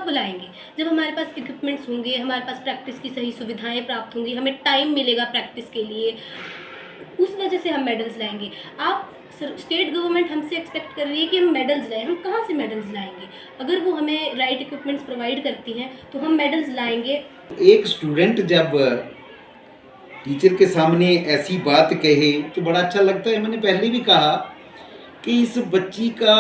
कब बुलाएंगे? जब हमारे पास इक्विपमेंट्स होंगे, हमारे पास प्रैक्टिस की सही सुविधाएं प्राप्त होंगी, हमें टाइम मिलेगा प्रैक्टिस के लिए, उस वजह से हम मेडल्स लाएंगे। आप स्टेट गवर्नमेंट हमसे एक्सपेक्ट कर रही है कि हम मेडल्स लाएं, हम कहाँ से मेडल्स लाएंगे? अगर वो हमें राइट इक्विपमेंट्स प्रोवाइड करती हैं तो हम मेडल्स लाएंगे। एक स्टूडेंट जब टीचर के सामने ऐसी बात कहे तो बड़ा अच्छा लगता है। मैंने पहले भी कहा कि इस बच्ची का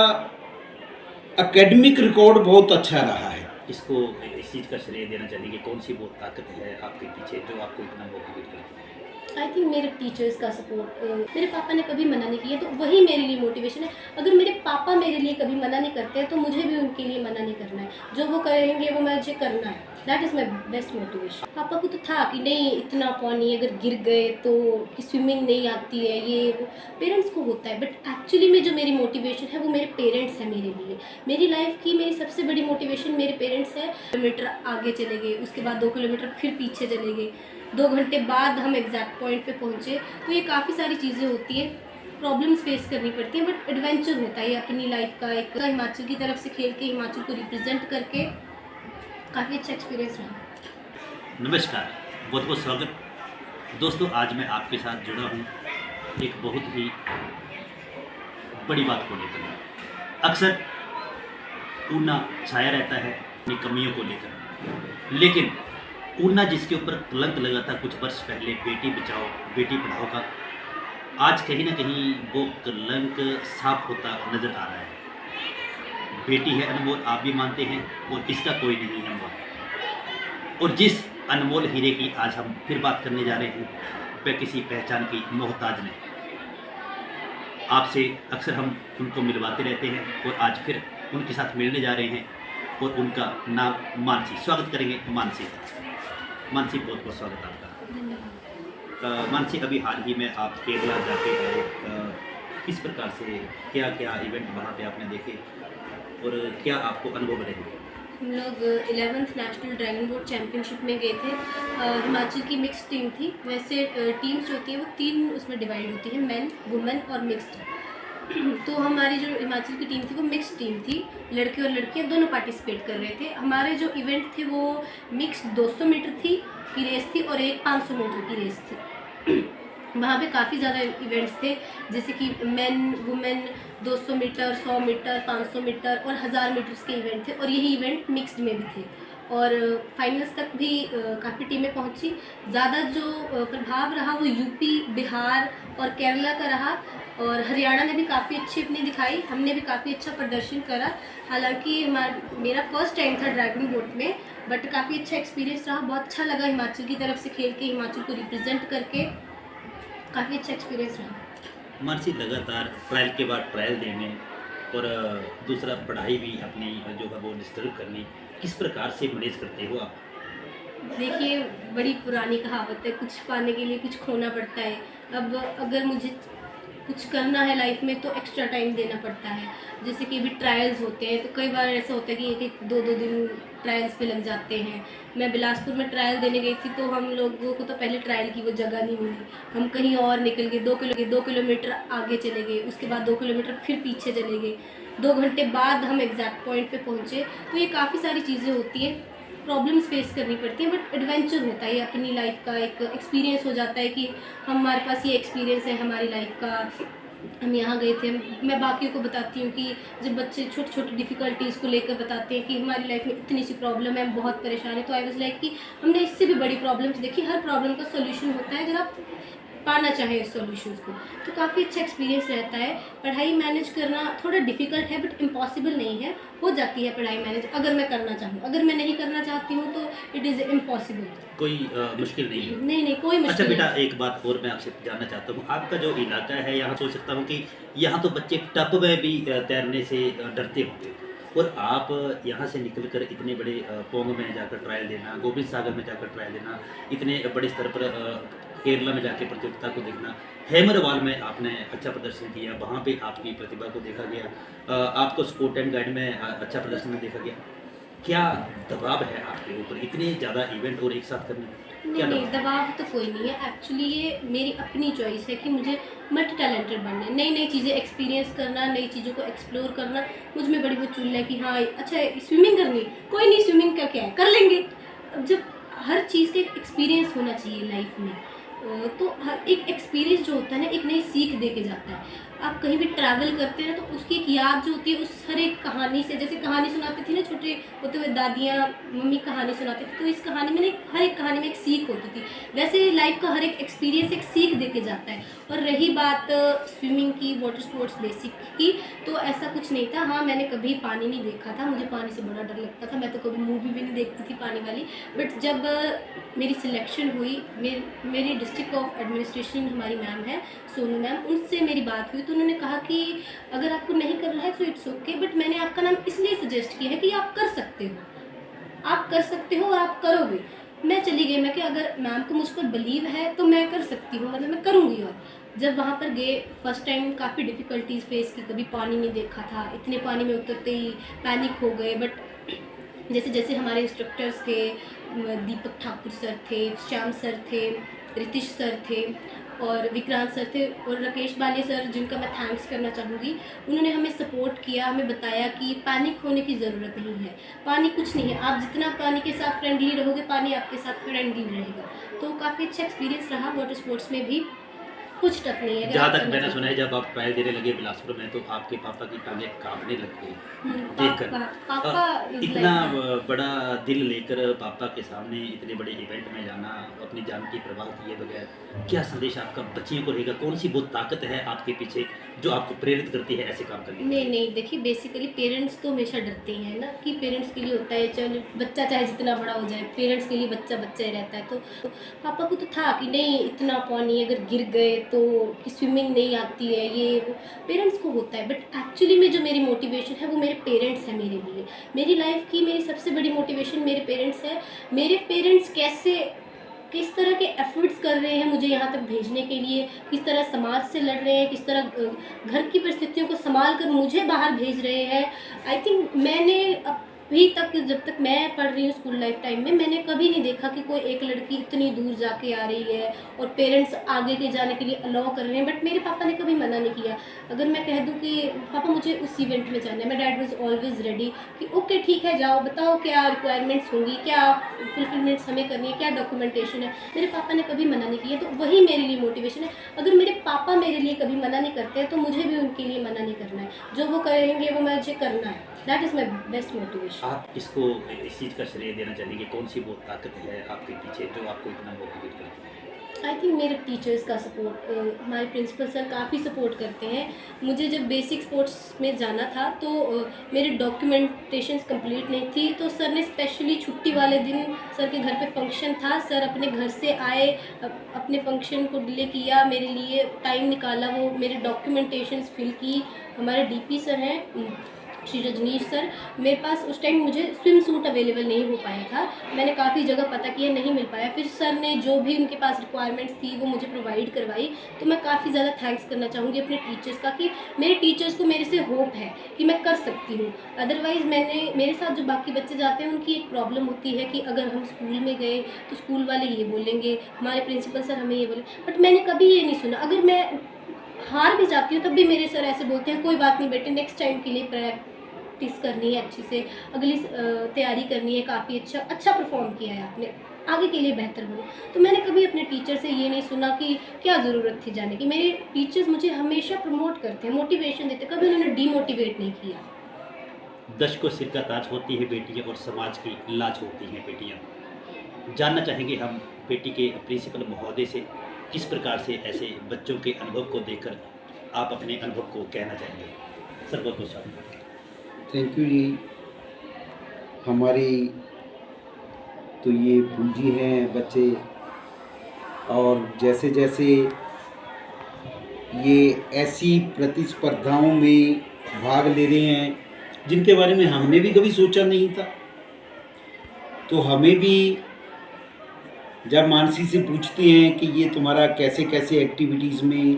एकेडमिक रिकॉर्ड बहुत अच्छा रहा है। इसको इस चीज़ का श्रेय देना चाहिए कि कौन सी वो ताकत है आपके पीछे जो आपको इतना मोटिवेट करती है? आई थिंक मेरे टीचर्स का सपोर्ट। मेरे पापा ने कभी मना नहीं किया, तो वही मेरे लिए मोटिवेशन है। अगर मेरे पापा मेरे लिए कभी मना नहीं करते हैं तो मुझे भी उनके लिए मना नहीं करना है। जो वो करेंगे वो मुझे करना है। That is my best motivation. पापा को तो था कि नहीं, इतना पानी अगर गिर गए तो कि स्विमिंग नहीं आती है, ये वो पेरेंट्स को होता है। बट एक्चुअली में जो मेरी मोटिवेशन है वो मेरे पेरेंट्स हैं मेरे लिए। मेरी लाइफ की मेरी सबसे बड़ी मोटिवेशन मेरे पेरेंट्स है। किलोमीटर आगे चले गए, उसके बाद 2 किलोमीटर फिर पीछे चले गए, 2 घंटे बाद हम एग्जैक्ट पॉइंट पे पहुँचे। तो ये काफ़ी सारी चीज़ें होती हैं, प्रॉब्लम्स फेस करनी पड़ती हैं, बट एडवेंचर होता है ये अपनी लाइफ का एक। हिमाचल की तरफ से खेल के हिमाचल को रिप्रेजेंट करके काफ़ी अच्छा एक्सपीरियंस रहा। नमस्कार, बहुत बहुत स्वागत दोस्तों। आज मैं आपके साथ जुड़ा हूँ एक बहुत ही बड़ी बात को लेकर। अक्सर ऊना छाया रहता है अपनी कमियों को लेकर, लेकिन ऊना जिसके ऊपर कलंक लगा था कुछ वर्ष पहले बेटी बचाओ बेटी पढ़ाओ का, आज कहीं ना कहीं वो कलंक साफ होता नजर आ रहा है। बेटी है अनमोल, आप भी मानते हैं, और इसका कोई नहीं है मोल। और जिस अनमोल हीरे की आज हम फिर बात करने जा रहे हैं वह किसी पहचान की मोहताज नहीं। आपसे अक्सर हम उनको मिलवाते रहते हैं और आज फिर उनके साथ मिलने जा रहे हैं, और उनका नाम मानसी। स्वागत करेंगे मानसी का। मानसी, बहुत बहुत स्वागत आपका। मानसी, अभी हाल ही में आप केरला जाके गए, किस प्रकार से क्या क्या इवेंट वहाँ पे आपने देखे और क्या आपको अनुभव रहे? हम लोग 11th national dragon boat championship में गए थे। हिमाचल की मिक्स्ड टीम थी। वैसे टीम्स जो होती है वो 3 उसमें डिवाइड होती है, मेन, वुमेन और मिक्स्ड। तो हमारी जो हिमाचल की टीम थी वो मिक्स्ड टीम थी, लड़के और लड़कियां दोनों पार्टिसिपेट कर रहे थे। हमारे जो इवेंट थे वो मिक्स्ड 200 मीटर की रेस थी और एक 500 मीटर की रेस थी। वहाँ पे काफ़ी ज़्यादा इवेंट्स थे, जैसे कि men, women, 200 metre, 100 metre, 500 metre और 1000 मीटर्स के इवेंट थे, और यही इवेंट मिक्स्ड में भी थे। और फाइनल्स तक भी काफ़ी टीमें पहुंची। ज़्यादा जो प्रभाव रहा वो यूपी, बिहार और केरला का रहा, और हरियाणा ने भी काफ़ी अच्छी अपनी दिखाई। हमने भी काफ़ी अच्छा प्रदर्शन करा। हालांकि मेरा फर्स्ट टाइम था ड्रैगन बोट में, बट काफ़ी अच्छा एक्सपीरियंस रहा। बहुत अच्छा लगा हिमाचल की तरफ से खेल के, हिमाचल को रिप्रेजेंट करके काफ़ी अच्छा एक्सपीरियंस रहा। मानसी, लगातार ट्रायल के बाद ट्रायल देने और दूसरा पढ़ाई भी अपनी जो है वो डिस्टर्ब करनी, किस प्रकार से मैनेज करते हो आप? देखिए, बड़ी पुरानी कहावत है, कुछ पाने के लिए कुछ खोना पड़ता है। अब अगर मुझे कुछ करना है लाइफ में तो एक्स्ट्रा टाइम देना पड़ता है। जैसे कि अभी ट्रायल्स होते हैं तो कई बार ऐसा होता है कि 1-1, 2-2 दिन ट्रायल्स पे लग जाते हैं। मैं बिलासपुर में ट्रायल देने गई थी तो हम लोगों को तो पहले ट्रायल की वो जगह नहीं मिली। हम कहीं और निकल गए, 2 किलोमीटर आगे चले गए, उसके बाद 2 किलोमीटर फिर पीछे चले गए, 2 घंटे बाद हम एग्जैक्ट पॉइंट पे पहुँचे। तो ये काफ़ी सारी चीज़ें होती हैं, प्रॉब्लम्स फेस करनी पड़ती हैं, बट एडवेंचर होता है ये अपनी लाइफ का एक एक्सपीरियंस हो जाता है कि हमारे पास ये एक्सपीरियंस है हमारी लाइफ का। हम यहाँ गए थे। मैं बाकियों को बताती हूँ कि जब बच्चे छोटी छोटी डिफ़िकल्टीज़ को लेकर बताते हैं कि हमारी लाइफ में इतनी सी प्रॉब्लम है, हम बहुत परेशान है, तो आई वाज लाइक कि हमने इससे भी बड़ी प्रॉब्लम्स देखी। हर प्रॉब्लम का सोल्यूशन होता है अगर आप पाना चाहें इस सॉल्यूशंस को। तो काफ़ी अच्छा एक्सपीरियंस रहता है। पढ़ाई मैनेज करना थोड़ा डिफ़िकल्ट है, बट इम्पॉसिबल नहीं है, हो जाती है पढ़ाई मैनेज अगर मैं करना चाहूँ। अगर मैं नहीं करना चाहती हूँ तो इट इज़ इम्पॉसिबल। कोई मुश्किल नहीं है? नहीं, कोई अच्छा मुश्किल बेटा, नहीं। एक बात और मैं आपसे जानना चाहता हूँ। आपका जो इलाका है, यहाँ सोच सकता हूँ कि यहाँ तो बच्चे टब में भी तैरने से डरते होंगे, और आप यहाँ से निकलकर इतने बड़े पोंग में जाकर ट्रायल देना, गोबिंद सागर में जाकर ट्रायल देना, इतने बड़े स्तर पर केरला में जाके प्रतियोगिता को देखना, हेमरवाल में आपने अच्छा प्रदर्शन किया, वहाँ पे आपकी प्रतिभा को देखा गया, आपको स्पोर्ट एंड गाइड में अच्छा प्रदर्शन देखा गया। क्या दबाव है आपके ऊपर इतने ज़्यादा इवेंट और एक साथ करने नहीं क्या नहीं, दबाव है? दबाव तो कोई नहीं है। एक्चुअली ये मेरी अपनी चॉइस है कि मुझे मल्टी टैलेंटेड बनना है, नई नई चीज़ें एक्सपीरियंस करना, नई चीज़ों को एक्सप्लोर करना। मुझ में बड़ी वो चुल है कि हाँ अच्छा स्विमिंग करनी, कोई नहीं स्विमिंग का क्या है, कर लेंगे। अब जब हर चीज़ का एक एक्सपीरियंस होना चाहिए लाइफ में, तो हर एक एक्सपीरियंस जो होता है ना एक नई सीख दे के जाता है। आप कहीं भी ट्रैवल करते हैं ना तो उसकी एक याद जो होती है उस हर एक कहानी से, जैसे कहानी सुनाती थी ना छोटे होते हुए दादियाँ मम्मी कहानी सुनाती थी, तो इस कहानी में ना हर एक कहानी में एक सीख होती थी। वैसे लाइफ का हर एक एक्सपीरियंस एक सीख दे के जाता है। और रही बात स्विमिंग की, वाटर स्पोर्ट्स बेसिक की, तो ऐसा कुछ नहीं था। हाँ मैंने कभी पानी नहीं देखा था, मुझे पानी से बड़ा डर लगता था, मैं तो कभी मूवी भी नहीं देखती थी पानी वाली। बट जब मेरी सिलेक्शन हुई, मेरी डिस्ट्रिक्ट ऑफ एडमिनिस्ट्रेशन हमारी मैम है सोनू मैम, उनसे मेरी बात हुई तो उन्होंने कहा कि अगर आपको नहीं करना है तो इट्स ओके, बट मैंने आपका नाम इसलिए सजेस्ट किया है कि आप कर सकते हो, आप कर सकते हो और आप करोगे। मैं चली गई, मैं कि अगर मैम को मुझ पर बिलीव है तो मैं कर सकती हूँ, मतलब मैं करूँगी। और जब वहाँ पर गए फर्स्ट टाइम काफ़ी डिफ़िकल्टीज फेस की, कभी पानी नहीं देखा था, इतने पानी में उतरते ही पैनिक हो गए। बट जैसे जैसे हमारे इंस्ट्रक्टर्स थे, दीपक ठाकुर सर थे, श्याम सर थे, रितिश सर थे और विक्रांत सर थे और राकेश बालिया सर, जिनका मैं थैंक्स करना चाहूँगी। उन्होंने हमें सपोर्ट किया, हमें बताया कि पैनिक होने की ज़रूरत नहीं है, पानी कुछ नहीं है, आप जितना पानी के साथ फ्रेंडली रहोगे पानी आपके साथ फ्रेंडली रहेगा। तो काफ़ी अच्छा एक्सपीरियंस रहा वाटर स्पोर्ट्स में भी, कुछ टफ नहीं है अगर जहाँ आप तक करना मैंने चाहते सुना है जब आप पैर देने लगे बिलासपुर में तो आपके पापा की टांगें कांपने लग गई हैं। देखकर। पापा is इतना like that। बड़ा दिल लेकर पापा के सामने इतने बड़े इवेंट में जाना, अपनी जान की परवाह किए बगैर, क्या संदेश आपका बच्चियों को रहेगा? कौन सी वो ताकत है आपके पीछे जो आपको प्रेरित करती है ऐसे काम करने के नहीं लिए? नहीं, देखिए बेसिकली पेरेंट्स तो हमेशा डरते हैं ना, कि पेरेंट्स के लिए होता है चल बच्चा चाहे जितना बड़ा हो जाए, पेरेंट्स के लिए बच्चा बच्चा ही रहता है। तो पापा को तो था कि नहीं इतना पानी अगर गिर गए तो कि स्विमिंग नहीं आती है, ये वो पेरेंट्स को होता है। बट एक्चुअली में जो मेरी मोटिवेशन है वो मेरे पेरेंट्स हैं मेरे लिए। मेरी लाइफ की मेरी सबसे बड़ी मोटिवेशन मेरे पेरेंट्स है। मेरे पेरेंट्स कैसे किस तरह के एफर्ट्स कर रहे हैं मुझे यहाँ तक भेजने के लिए, किस तरह समाज से लड़ रहे हैं, किस तरह घर की परिस्थितियों को संभाल कर मुझे बाहर भेज रहे हैं। आई थिंक मैंने अभी तक जब तक मैं पढ़ रही हूँ स्कूल लाइफ टाइम में, मैंने कभी नहीं देखा कि कोई एक लड़की इतनी दूर जाके आ रही है और पेरेंट्स आगे के जाने के लिए अलाउ कर रहे हैं। बट मेरे पापा ने कभी मना नहीं किया। अगर मैं कह दूँ कि पापा मुझे उस इवेंट में जाना है, मैं डैड वाज ऑलवेज रेडी कि ओके ठीक है जाओ, बताओ क्या रिक्वायरमेंट्स होंगी, क्या फुलफिलमेंट्स हमें करनी है, क्या डॉक्यूमेंटेशन है। मेरे पापा ने कभी मना नहीं किया, तो वही मेरे लिए मोटिवेशन है। अगर मेरे पापा मेरे लिए कभी मना नहीं करते हैं तो मुझे भी उनके लिए मना नहीं करना है, जो वो करेंगे वो मुझे करना है। That is my best motivation. आप किसको इस चीज़ का श्रेय देना चाहेंगे? कौन सी वो ताकत है आपके पीछे जो आपको इतना मोटिवेट करती है? आई थिंक मेरे टीचर्स का सपोर्ट, हमारे प्रिंसिपल सर काफ़ी सपोर्ट करते हैं। मुझे जब बेसिक स्पोर्ट्स में जाना था तो मेरी डॉक्यूमेंटेशंस कंप्लीट नहीं थी, तो सर ने स्पेशली छुट्टी वाले दिन सर के घर पे फंक्शन था, सर अपने घर से आए, अपने फंक्शन को डिले किया, मेरे लिए टाइम निकाला, वो मेरे डॉक्यूमेंटेशंस फिल की। हमारे डीपी सर हैं श्री रजनीश सर, मेरे पास उस टाइम मुझे स्विम सूट अवेलेबल नहीं हो पाया था, मैंने काफ़ी जगह पता किया नहीं मिल पाया। फिर सर ने जो भी उनके पास रिक्वायरमेंट्स थी वो मुझे प्रोवाइड करवाई। तो मैं काफ़ी ज़्यादा थैंक्स करना चाहूँगी अपने टीचर्स का कि मेरे टीचर्स को मेरे से होप है कि मैं कर सकती हूँ। अदरवाइज़ मेरे साथ जो बाकी बच्चे जाते हैं उनकी एक प्रॉब्लम होती है कि अगर हम स्कूल में गए तो स्कूल वाले ये बोलेंगे, हमारे प्रिंसिपल सर हमें ये बोले। बट मैंने कभी ये नहीं सुना, अगर मैं हार भी जाती हूँ तब भी मेरे सर ऐसे बोलते हैं कोई बात नहीं बेटे, नेक्स्ट टाइम के लिए प्रैक्टिस करनी है अच्छे से, अगली तैयारी करनी है, काफ़ी अच्छा परफॉर्म किया है आपने, आगे के लिए बेहतर बनो। तो मैंने कभी अपने टीचर से ये नहीं सुना कि क्या ज़रूरत थी जाने की। मेरे टीचर्स मुझे हमेशा प्रमोट करते हैं, मोटिवेशन देते, कभी उन्होंने डीमोटिवेट नहीं किया। दश को सिर का ताज होती है बेटियां और समाज की लाज होती हैं बेटियां। जानना चाहेंगे हम बेटी के प्रिंसिपल महोदय से किस प्रकार से ऐसे बच्चों के अनुभव को देखकर आप अपने अनुभव को कहना चाहेंगे? सर बहुत बहुत स्वागत। थैंक यू जी। हमारी तो ये पूंजी हैं बच्चे, और जैसे जैसे ये ऐसी प्रतिस्पर्धाओं में भाग ले रहे हैं जिनके बारे में हमने भी कभी सोचा नहीं था, तो हमें भी जब मानसी से पूछते हैं कि ये तुम्हारा कैसे कैसे एक्टिविटीज़ में,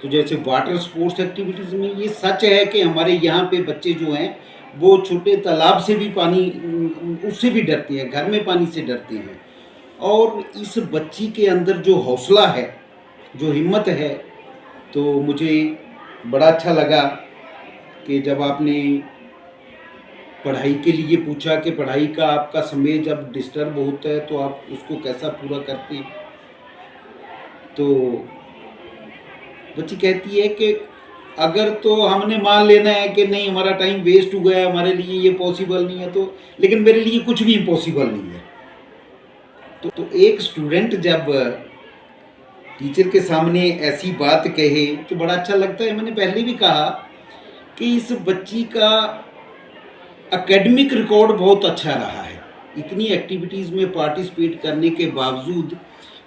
तो जैसे वाटर स्पोर्ट्स एक्टिविटीज़ में ये सच है कि हमारे यहाँ पे बच्चे जो हैं वो छोटे तालाब से भी पानी उससे भी डरती हैं, घर में पानी से डरती हैं। और इस बच्ची के अंदर जो हौसला है, जो हिम्मत है, तो मुझे बड़ा अच्छा लगा कि जब आपने पढ़ाई के लिए पूछा कि पढ़ाई का आपका समय जब डिस्टर्ब होता है तो आप उसको कैसा पूरा करते हैं। तो बच्ची कहती है कि अगर तो हमने मान लेना है कि नहीं हमारा टाइम वेस्ट हो गया, हमारे लिए ये पॉसिबल नहीं है, तो लेकिन मेरे लिए कुछ भी इम्पॉसिबल नहीं है। तो एक स्टूडेंट जब टीचर के सामने ऐसी बात कहे तो बड़ा अच्छा लगता है। मैंने पहले भी कहा कि इस बच्ची का एकेडमिक रिकॉर्ड बहुत अच्छा रहा है। इतनी एक्टिविटीज़ में पार्टिसिपेट करने के बावजूद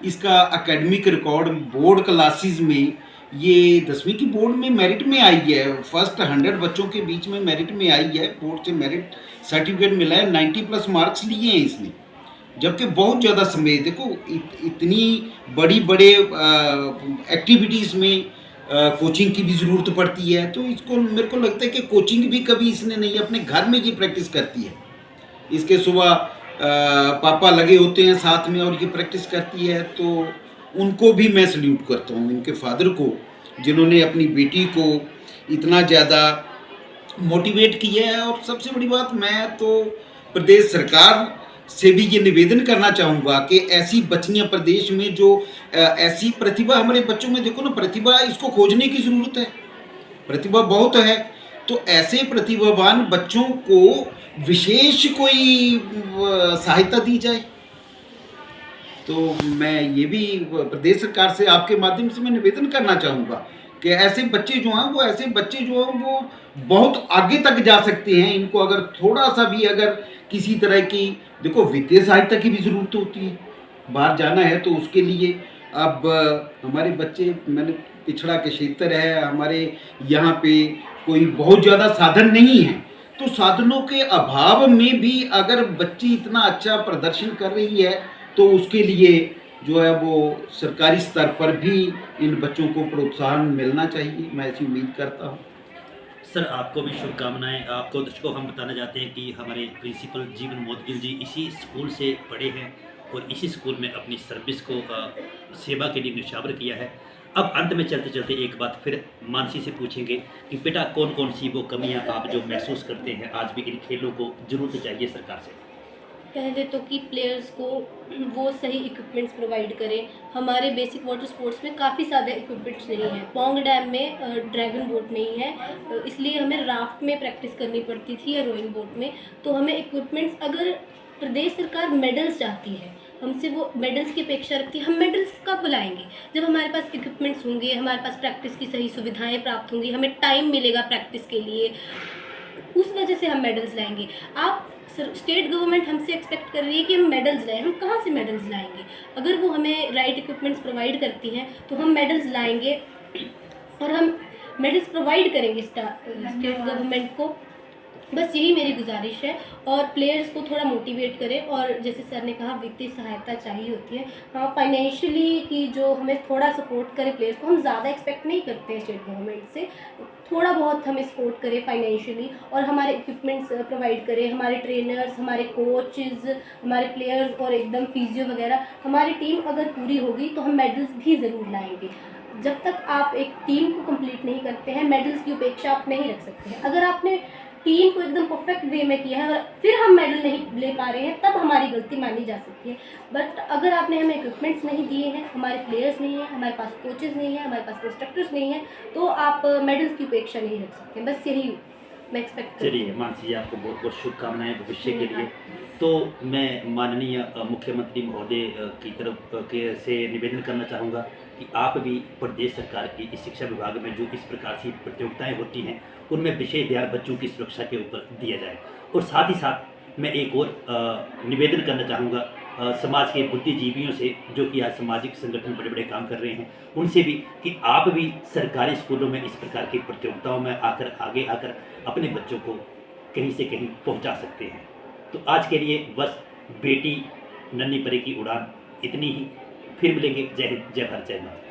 इसका एकेडमिक रिकॉर्ड बोर्ड क्लासेस में, ये 10वीं की बोर्ड में मेरिट में आई है, फर्स्ट 100 बच्चों के बीच में मेरिट में आई है, बोर्ड से मेरिट सर्टिफिकेट मिला है, 90 प्लस मार्क्स लिए हैं इसने। जबकि बहुत ज़्यादा समय देखो इतनी बड़ी बड़े एक्टिविटीज़ में कोचिंग की भी ज़रूरत पड़ती है, तो इसको मेरे को लगता है कि कोचिंग भी कभी इसने नहीं, अपने घर में ये प्रैक्टिस करती है। इसके सुबह पापा लगे होते हैं साथ में और ये प्रैक्टिस करती है, तो उनको भी मैं सल्यूट करता हूँ, इनके फादर को, जिन्होंने अपनी बेटी को इतना ज़्यादा मोटिवेट किया है। और सबसे बड़ी बात, मैं तो प्रदेश सरकार से भी ये निवेदन करना चाहूँगा कि ऐसी बच्चियाँ प्रदेश में जो ऐसी प्रतिभा हमारे बच्चों में, देखो ना प्रतिभा, इसको खोजने की ज़रूरत है, प्रतिभा बहुत है, तो ऐसे प्रतिभावान बच्चों को विशेष कोई सहायता दी जाए। तो मैं ये भी प्रदेश सरकार से आपके माध्यम से मैं निवेदन करना चाहूँगा कि ऐसे बच्चे जो हैं वो बहुत आगे तक जा सकते हैं। इनको अगर थोड़ा सा भी, अगर किसी तरह की, देखो वित्तीय सहायता की भी ज़रूरत होती है, बाहर जाना है तो उसके लिए। अब हमारे बच्चे, मैंने पिछड़ा के क्षेत्र है, हमारे यहाँ पे कोई बहुत ज़्यादा साधन नहीं है, तो साधनों के अभाव में भी अगर बच्ची इतना अच्छा प्रदर्शन कर रही है तो उसके लिए जो है वो सरकारी स्तर पर भी इन बच्चों को प्रोत्साहन मिलना चाहिए, मैं ऐसी उम्मीद करता हूँ। सर आपको भी शुभकामनाएं। आपको दर्शकों हम बताना चाहते हैं कि हमारे प्रिंसिपल जीवन मोदगिल जी इसी स्कूल से पढ़े हैं और इसी स्कूल में अपनी सर्विस को सेवा के लिए न्यौछावर किया है। अब अंत में चलते चलते एक बात फिर मानसी से पूछेंगे कि बेटा कौन कौन सी वो कमियां आप जो महसूस करते हैं आज भी इन खेलों को ज़रूरत चाहिए सरकार से। पहले तो कि प्लेयर्स को वो सही इक्विपमेंट्स प्रोवाइड करें। हमारे बेसिक वाटर स्पोर्ट्स में काफ़ी ज़्यादा इक्विपमेंट्स नहीं है। पोंग डैम में ड्रैगन बोट नहीं है, इसलिए हमें राफ्ट में प्रैक्टिस करनी पड़ती थी या रोइंग बोट में। तो हमें इक्विपमेंट्स, अगर प्रदेश सरकार मेडल्स चाहती है, हमसे वो मेडल्स की अपेक्षा रखती है, हम मेडल्स कब लाएंगे? जब हमारे पास इक्विपमेंट्स होंगे, हमारे पास प्रैक्टिस की सही सुविधाएं प्राप्त होंगी, हमें टाइम मिलेगा प्रैक्टिस के लिए, उस वजह से हम मेडल्स लाएंगे। आप स्टेट गवर्नमेंट हमसे एक्सपेक्ट कर रही है कि हम मेडल्स लाएं, हम कहाँ से मेडल्स लाएंगे? अगर वो हमें राइट इक्विपमेंट्स प्रोवाइड करती हैं तो हम मेडल्स लाएंगे और हम मेडल्स प्रोवाइड करेंगे स्टेट गवर्नमेंट को। बस यही मेरी गुजारिश है। और प्लेयर्स को थोड़ा मोटिवेट करें, और जैसे सर ने कहा वित्तीय सहायता चाहिए होती है, हाँ फाइनेंशियली की जो हमें थोड़ा सपोर्ट करे प्लेयर्स को। हम ज़्यादा एक्सपेक्ट नहीं करते हैं स्टेट गवर्नमेंट से, थोड़ा बहुत हमें सपोर्ट करें फाइनेंशियली, और हमारे इक्विपमेंट्स प्रोवाइड करें, हमारे ट्रेनर्स, हमारे कोचेज़, हमारे प्लेयर्स और एकदम फिजियो वगैरह। हमारी टीम अगर पूरी होगी तो हम मेडल्स भी ज़रूर लाएंगे। जब तक आप एक टीम को कंप्लीट नहीं करते हैं, मेडल्स की अपेक्षा आप नहीं रख सकते हैं। अगर आपने टीम को एकदम परफेक्ट वे में किया है और फिर हम मेडल नहीं ले पा रहे हैं, तब हमारी गलती मानी जा सकती है। बट अगर आपने हमें इक्विपमेंट्स नहीं दिए हैं, हमारे प्लेयर्स नहीं हैं, हमारे पास कोचेज़ नहीं हैं, हमारे पास इंस्ट्रक्टर्स नहीं हैं, तो आप मेडल्स की अपेक्षा नहीं रख सकते। बस यही मैं एक्सपेक्ट करती हूँ। चलिए मानसी जी, आपको बहुत बहुत शुभकामनाएं भविष्य के लिए। तो मैं माननीय मुख्यमंत्री महोदय की तरफ से निवेदन करना चाहूँगा कि आप भी प्रदेश सरकार की इस शिक्षा विभाग में जो इस प्रकार की प्रतियोगिताएं होती हैं उनमें विशेष ध्यान बच्चों की सुरक्षा के ऊपर दिया जाए। और साथ ही साथ मैं एक और निवेदन करना चाहूँगा समाज के बुद्धिजीवियों से, जो कि आज सामाजिक संगठन बड़े बड़े काम कर रहे हैं, उनसे भी कि आप भी सरकारी स्कूलों में इस प्रकार की प्रतियोगिताओं में आगे आकर अपने बच्चों को कहीं से कहीं पहुंचा सकते हैं। तो आज के लिए बस बेटी नन्ही परी की उड़ान इतनी ही। फिर मिलेंगे। जय हिंद, जय भारत, जय माता।